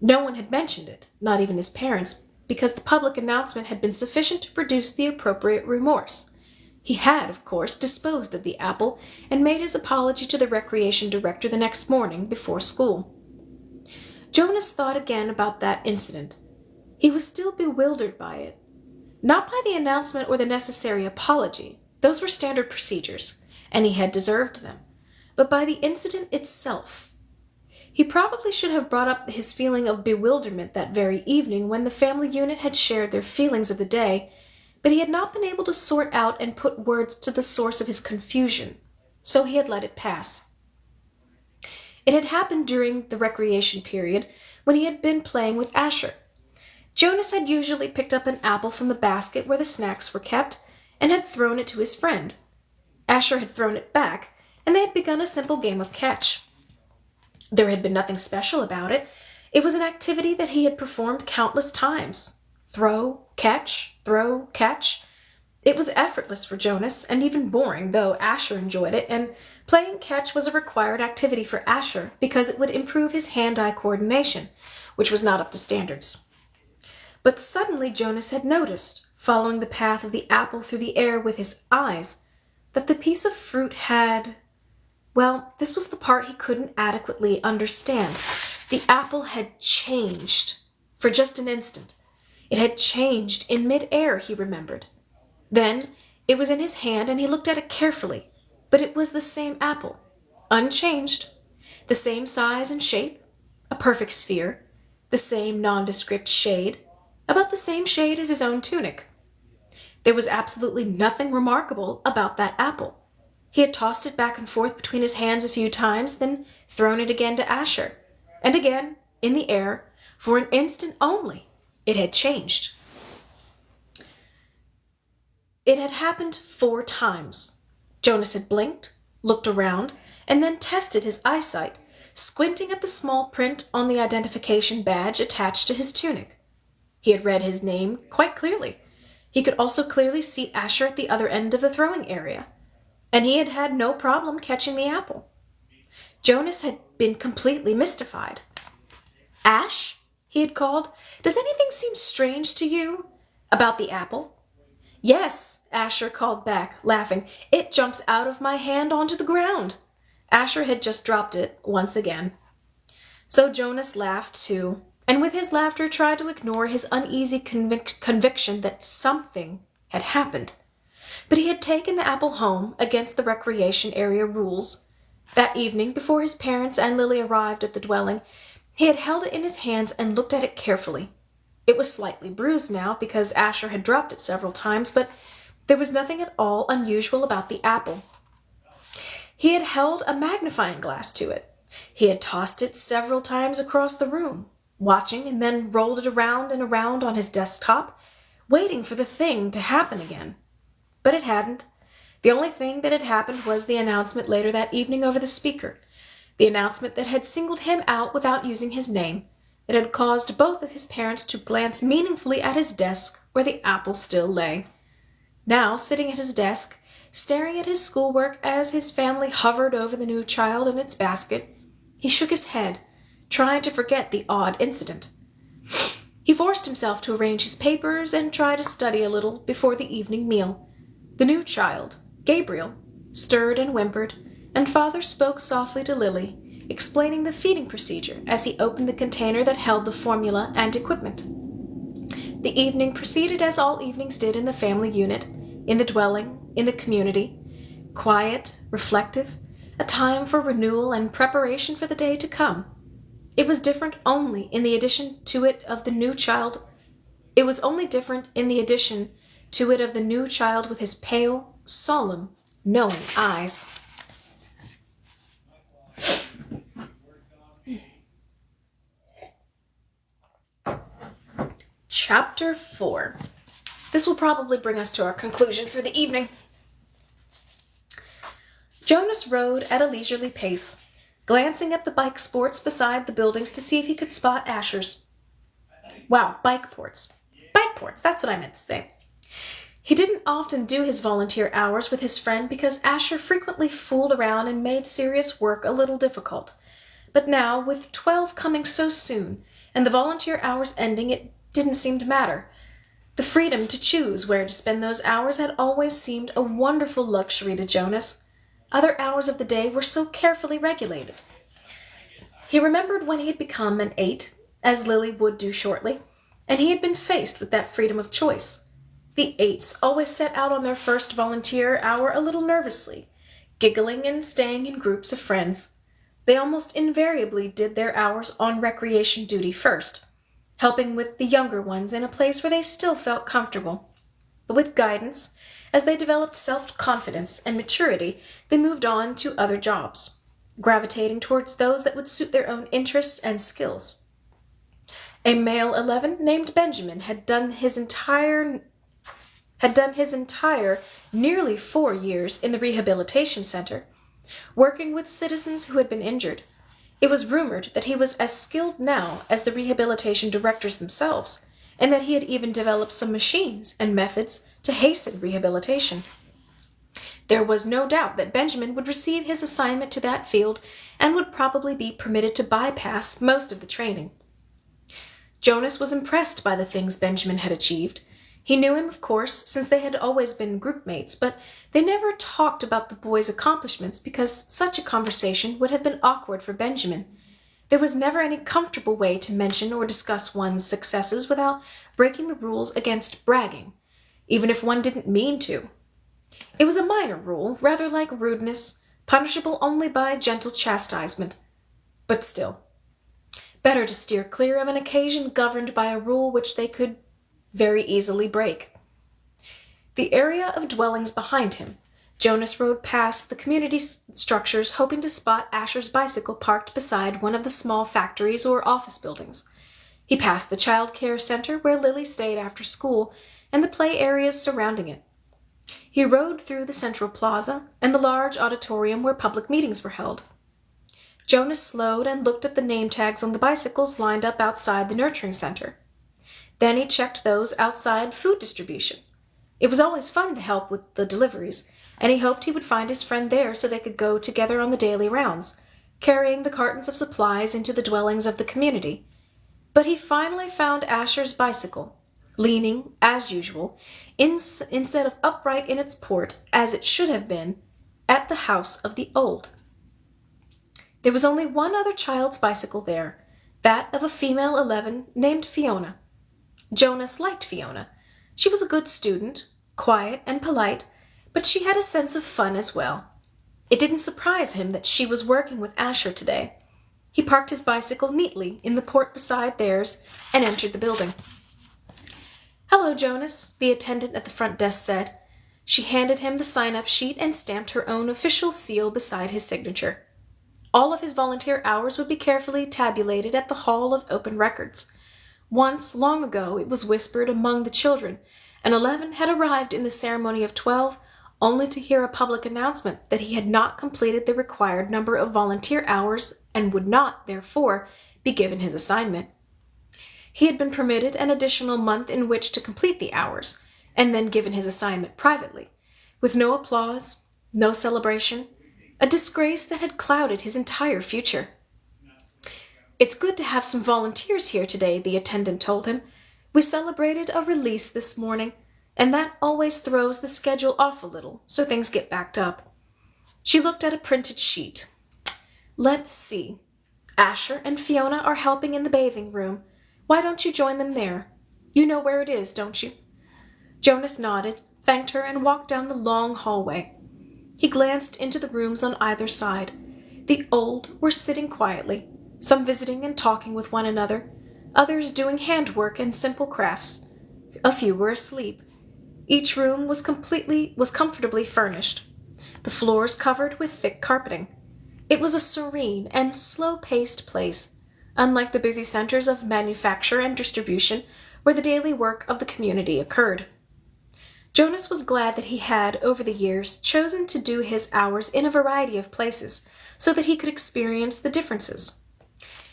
No one had mentioned it, not even his parents, because the public announcement had been sufficient to produce the appropriate remorse. He had, of course, disposed of the apple and made his apology to the recreation director the next morning before school. Jonas thought again about that incident. He was still bewildered by it. Not by the announcement or the necessary apology. Those were standard procedures, and he had deserved them. But by the incident itself. He probably should have brought up his feeling of bewilderment that very evening when the family unit had shared their feelings of the day, but he had not been able to sort out and put words to the source of his confusion, so he had let it pass. It had happened during the recreation period when he had been playing with Asher. Jonas had usually picked up an apple from the basket where the snacks were kept and had thrown it to his friend. Asher had thrown it back, and they had begun a simple game of catch. There had been nothing special about it. It was an activity that he had performed countless times. Throw, catch, throw, catch. It was effortless for Jonas, and even boring, though Asher enjoyed it, and playing catch was a required activity for Asher because it would improve his hand-eye coordination, which was not up to standards. But suddenly Jonas had noticed, following the path of the apple through the air with his eyes, that the piece of fruit had... Well, this was the part he couldn't adequately understand. The apple had changed for just an instant. It had changed in mid-air, he remembered. Then it was in his hand and he looked at it carefully, but it was the same apple, unchanged, the same size and shape, a perfect sphere, the same nondescript shade, about the same shade as his own tunic. There was absolutely nothing remarkable about that apple. He had tossed it back and forth between his hands a few times, then thrown it again to Asher, and again, in the air, for an instant only, it had changed. It had happened 4 times. Jonas had blinked, looked around, and then tested his eyesight, squinting at the small print on the identification badge attached to his tunic. He had read his name quite clearly. He could also clearly see Asher at the other end of the throwing area, and he had had no problem catching the apple. Jonas had been completely mystified. Ash, he had called, does anything seem strange to you about the apple? Yes, Asher called back, laughing. It jumps out of my hand onto the ground. Asher had just dropped it once again. So Jonas laughed too, and with his laughter tried to ignore his uneasy conviction that something had happened. But he had taken the apple home against the recreation area rules. That evening, before his parents and Lily arrived at the dwelling, He had held it in his hands and looked at it carefully. It was slightly bruised now because Asher had dropped it several times, but there was nothing at all unusual about the apple. He had held a magnifying glass to it. He had tossed it several times across the room, watching, and then rolled it around and around on his desktop, waiting for the thing to happen again. But it hadn't. The only thing that had happened was the announcement later that evening over the speaker, the announcement that had singled him out without using his name, that had caused both of his parents to glance meaningfully at his desk where the apple still lay. Now, sitting at his desk, staring at his schoolwork as his family hovered over the new child and its basket, he shook his head, trying to forget the odd incident. He forced himself to arrange his papers and try to study a little before the evening meal. The new child, Gabriel, stirred and whimpered, and Father spoke softly to Lily, explaining the feeding procedure as he opened the container that held the formula and equipment. The evening proceeded as all evenings did in the family unit, in the dwelling, in the community, quiet, reflective, a time for renewal and preparation for the day to come. It was different only in the addition to it of the new child. It was only different in the addition to it of the new child with his pale, solemn, knowing eyes. Chapter 4. This will probably bring us to our conclusion for the evening. Jonas rode at a leisurely pace, glancing at the bike sports beside the buildings to see if he could spot Asher's. Wow, bike ports. Bike ports, that's what I meant to say. He didn't often do his volunteer hours with his friend because Asher frequently fooled around and made serious work a little difficult. But now, with 12 coming so soon, and the volunteer hours ending, it didn't seem to matter. The freedom to choose where to spend those hours had always seemed a wonderful luxury to Jonas. Other hours of the day were so carefully regulated. He remembered when he had become an 8, as Lily would do shortly, and he had been faced with that freedom of choice. The 8s always set out on their first volunteer hour a little nervously, giggling and staying in groups of friends. They almost invariably did their hours on recreation duty first, helping with the younger ones in a place where they still felt comfortable. But with guidance, as they developed self-confidence and maturity, they moved on to other jobs, gravitating towards those that would suit their own interests and skills. A male 11 named Benjamin had done his entire nearly 4 years in the rehabilitation center, working with citizens who had been injured. It was rumored that he was as skilled now as the rehabilitation directors themselves, and that he had even developed some machines and methods to hasten rehabilitation. There was no doubt that Benjamin would receive his assignment to that field and would probably be permitted to bypass most of the training. Jonas was impressed by the things Benjamin had achieved. He knew him, of course, since they had always been group mates, but they never talked about the boy's accomplishments because such a conversation would have been awkward for Benjamin. There was never any comfortable way to mention or discuss one's successes without breaking the rules against bragging, even if one didn't mean to. It was a minor rule, rather like rudeness, punishable only by gentle chastisement. But still, better to steer clear of an occasion governed by a rule which they could very easily break. The area of dwellings behind him, Jonas rode past the community structures, hoping to spot Asher's bicycle parked beside one of the small factories or office buildings. He passed the child care center where Lily stayed after school and the play areas surrounding it. He rode through the central plaza and the large auditorium where public meetings were held. Jonas slowed and looked at the name tags on the bicycles lined up outside the nurturing center. Then he checked those outside food distribution. It was always fun to help with the deliveries, and he hoped he would find his friend there so they could go together on the daily rounds, carrying the cartons of supplies into the dwellings of the community. But he finally found Asher's bicycle, leaning, as usual, instead of upright in its port, as it should have been, at the house of the old. There was only one other child's bicycle there, that of a female 11 named Fiona. Jonas liked Fiona. She was a good student, quiet and polite, but she had a sense of fun as well. It didn't surprise him that she was working with Asher today. He parked his bicycle neatly in the port beside theirs and entered the building. "Hello, Jonas," the attendant at the front desk said. She handed him the sign-up sheet and stamped her own official seal beside his signature. All of his volunteer hours would be carefully tabulated at the Hall of Open Records. Once, long ago, it was whispered among the children, and 11 had arrived in the ceremony of 12, only to hear a public announcement that he had not completed the required number of volunteer hours and would not, therefore, be given his assignment. He had been permitted an additional month in which to complete the hours, and then given his assignment privately, with no applause, no celebration, a disgrace that had clouded his entire future. "It's good to have some volunteers here today," the attendant told him. "We celebrated a release this morning, and that always throws the schedule off a little, so things get backed up." She looked at a printed sheet. "Let's see. Asher and Fiona are helping in the bathing room. Why don't you join them there? You know where it is, don't you?" Jonas nodded, thanked her, and walked down the long hallway. He glanced into the rooms on either side. The old were sitting quietly, some visiting and talking with one another, others doing handwork and simple crafts. A few were asleep. Each room was comfortably furnished, the floors covered with thick carpeting. It was a serene and slow-paced place, unlike the busy centers of manufacture and distribution where the daily work of the community occurred. Jonas was glad that he had, over the years, chosen to do his hours in a variety of places so that he could experience the differences.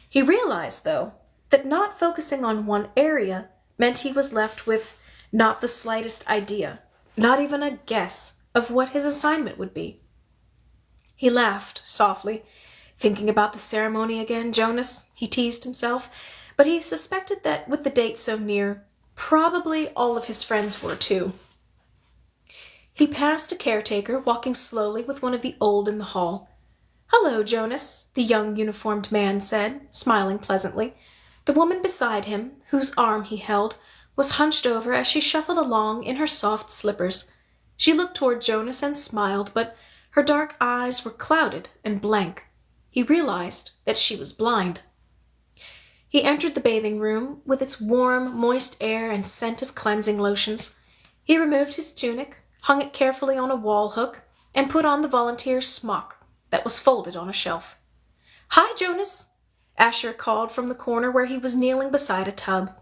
He realized, though, that not focusing on one area meant he was left with not the slightest idea, not even a guess, of what his assignment would be. He laughed softly. "Thinking about the ceremony again, Jonas?" he teased himself, but he suspected that with the date so near, probably all of his friends were too. He passed a caretaker walking slowly with one of the old in the hall. "Hello, Jonas," the young uniformed man said, smiling pleasantly. The woman beside him, whose arm he held, was hunched over as she shuffled along in her soft slippers. She looked toward Jonas and smiled, but her dark eyes were clouded and blank. He realized that she was blind. He entered the bathing room with its warm, moist air and scent of cleansing lotions. He removed his tunic, hung it carefully on a wall hook, and put on the volunteer's smock that was folded on a shelf. "Hi, Jonas," Asher called from the corner where he was kneeling beside a tub.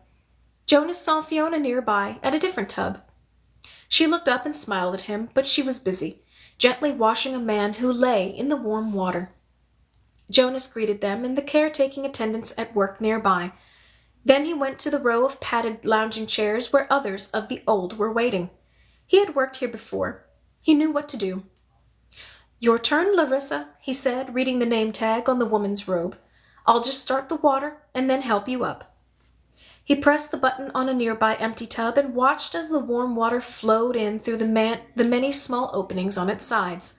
Jonas saw Fiona nearby at a different tub. She looked up and smiled at him, but she was busy, gently washing a man who lay in the warm water. Jonas greeted them and the caretaking attendants at work nearby. Then he went to the row of padded lounging chairs where others of the old were waiting. He had worked here before. He knew what to do. "Your turn, Larissa," he said, reading the name tag on the woman's robe. "I'll just start the water and then help you up." He pressed the button on a nearby empty tub and watched as the warm water flowed in through the many small openings on its sides.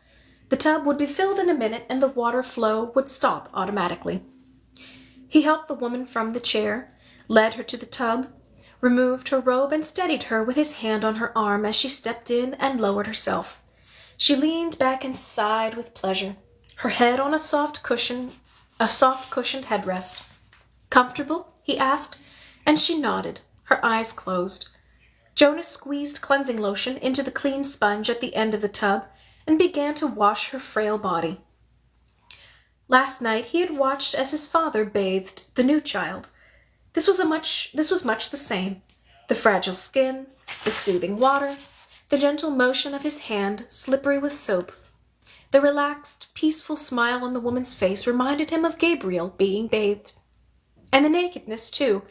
The tub would be filled in a minute and the water flow would stop automatically. He helped the woman from the chair, led her to the tub, removed her robe and steadied her with his hand on her arm as she stepped in and lowered herself. She leaned back and sighed with pleasure, her head on a soft cushioned headrest. "Comfortable?" he asked, and she nodded, her eyes closed. Jonas squeezed cleansing lotion into the clean sponge at the end of the tub and began to wash her frail body. Last night he had watched as his father bathed the new child. This was much the same. The fragile skin, the soothing water, the gentle motion of his hand, slippery with soap. The relaxed, peaceful smile on the woman's face reminded him of Gabriel being bathed. And the nakedness, too.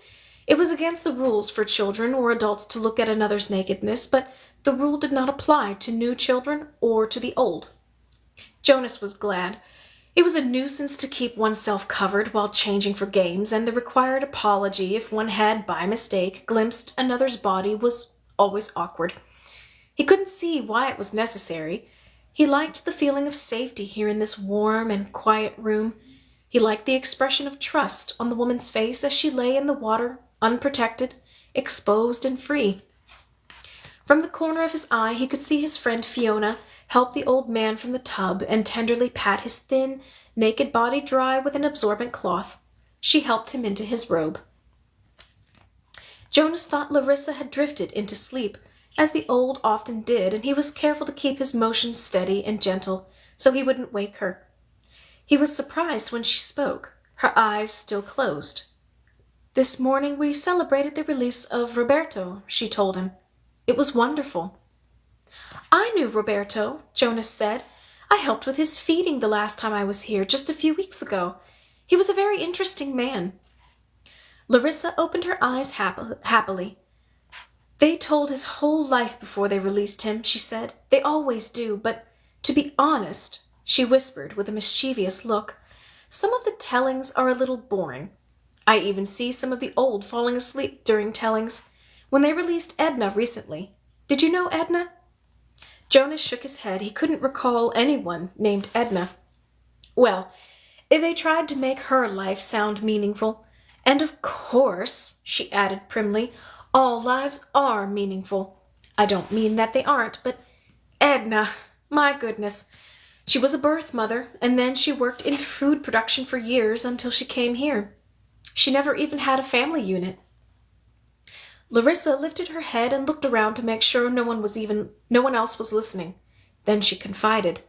It was against the rules for children or adults to look at another's nakedness, but the rule did not apply to new children or to the old. Jonas was glad. It was a nuisance to keep oneself covered while changing for games, and the required apology if one had, by mistake, glimpsed another's body was always awkward. He couldn't see why it was necessary. He liked the feeling of safety here in this warm and quiet room. He liked the expression of trust on the woman's face as she lay in the water, unprotected, exposed and free. From the corner of his eye he could see his friend Fiona help the old man from the tub and tenderly pat his thin, naked body dry with an absorbent cloth. She helped him into his robe. Jonas thought Larissa had drifted into sleep, as the old often did, and he was careful to keep his motions steady and gentle so he wouldn't wake her. He was surprised when she spoke, her eyes still closed. "This morning we celebrated the release of Roberto," she told him. "It was wonderful." "I knew Roberto," Jonas said. "I helped with his feeding the last time I was here, just a few weeks ago. He was a very interesting man." Larissa opened her eyes happily. "They told his whole life before they released him," she said. "They always do, but to be honest," she whispered with a mischievous look, "some of the tellings are a little boring. I even see some of the old falling asleep during tellings. When they released Edna recently. Did you know Edna?" Jonas shook his head. He couldn't recall anyone named Edna. "Well, they tried to make her life sound meaningful. And of course," she added primly, "all lives are meaningful. I don't mean that they aren't, but Edna, my goodness. She was a birth mother, and then she worked in food production for years until she came here. She never even had a family unit." Larissa lifted her head and looked around to make sure no one else was listening. Then she confided,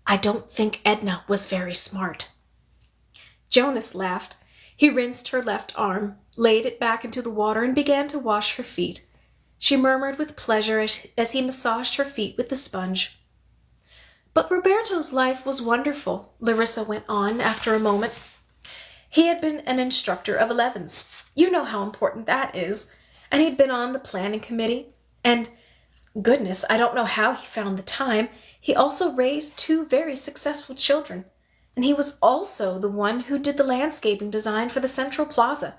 "I don't think Edna was very smart." Jonas laughed. He rinsed her left arm, laid it back into the water, and began to wash her feet. She murmured with pleasure as he massaged her feet with the sponge. "But Roberto's life was wonderful," Larissa went on after a moment. "He had been an instructor of 11s. You know how important that is. And he'd been on the planning committee. And, goodness, I don't know how he found the time. He also raised 2 very successful children. And he was also the one who did the landscaping design for the Central Plaza.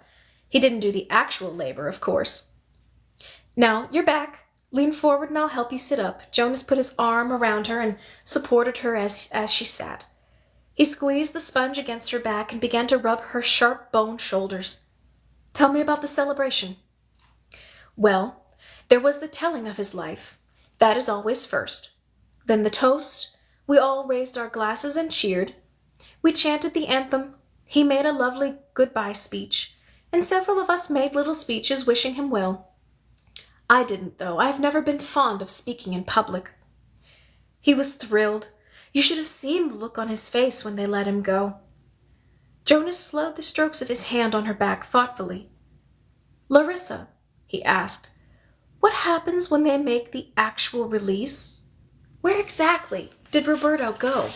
He didn't do the actual labor, of course. Now, you're back. Lean forward and I'll help you sit up." Jonas put his arm around her and supported her as she sat. He squeezed the sponge against her back and began to rub her sharp boned shoulders. "Tell me about the celebration." "Well, there was the telling of his life. That is always first. Then the toast. We all raised our glasses and cheered. We chanted the anthem. He made a lovely goodbye speech, and several of us made little speeches wishing him well. I didn't, though. I've never been fond of speaking in public." He was thrilled. You should have seen the look on his face when they let him go. Jonas slowed the strokes of his hand on her back thoughtfully. "Larissa," he asked, "what happens when they make the actual release? Where exactly did Roberto go?"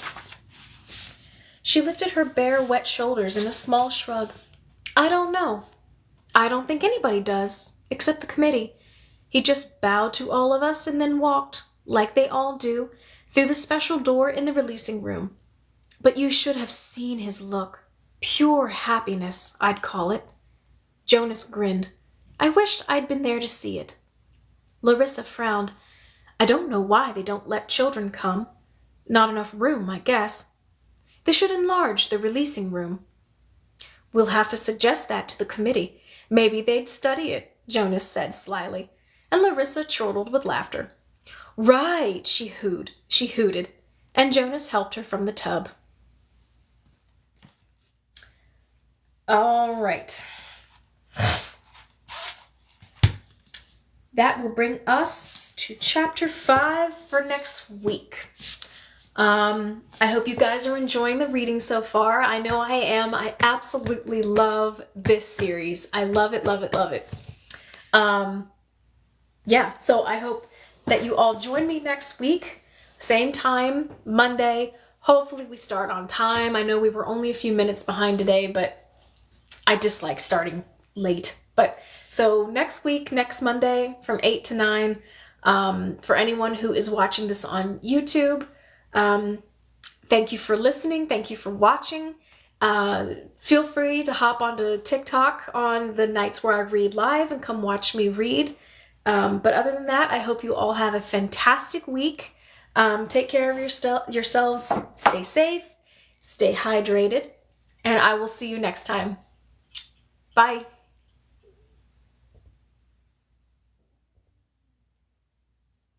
She lifted her bare, wet shoulders in a small shrug. "I don't know. I don't think anybody does, except the committee. He just bowed to all of us and then walked, like they all do, through the special door in the releasing room. But you should have seen his look. Pure happiness, I'd call it." Jonas grinned. "I wished I'd been there to see it." Larissa frowned. "I don't know why they don't let children come. Not enough room, I guess. They should enlarge the releasing room." "We'll have to suggest that to the committee. Maybe they'd study it," Jonas said slyly, and Larissa chortled with laughter. "Right," she hooted, and Jonas helped her from the tub. All right. That will bring us to chapter 5 for next week. I hope you guys are enjoying the reading so far. I know I am. I absolutely love this series. I love it, love it, love it. Yeah, so I hope that you all join me next week. Same time, Monday. Hopefully we start on time. I know we were only a few minutes behind today, but I dislike starting late. But so next week, next Monday from 8 to 9, for anyone who is watching this on YouTube, thank you for listening. Thank you for watching. Feel free to hop onto TikTok on the nights where I read live and come watch me read. But other than that, I hope you all have a fantastic week. Take care of yourselves. Stay safe. Stay hydrated. And I will see you next time. Bye.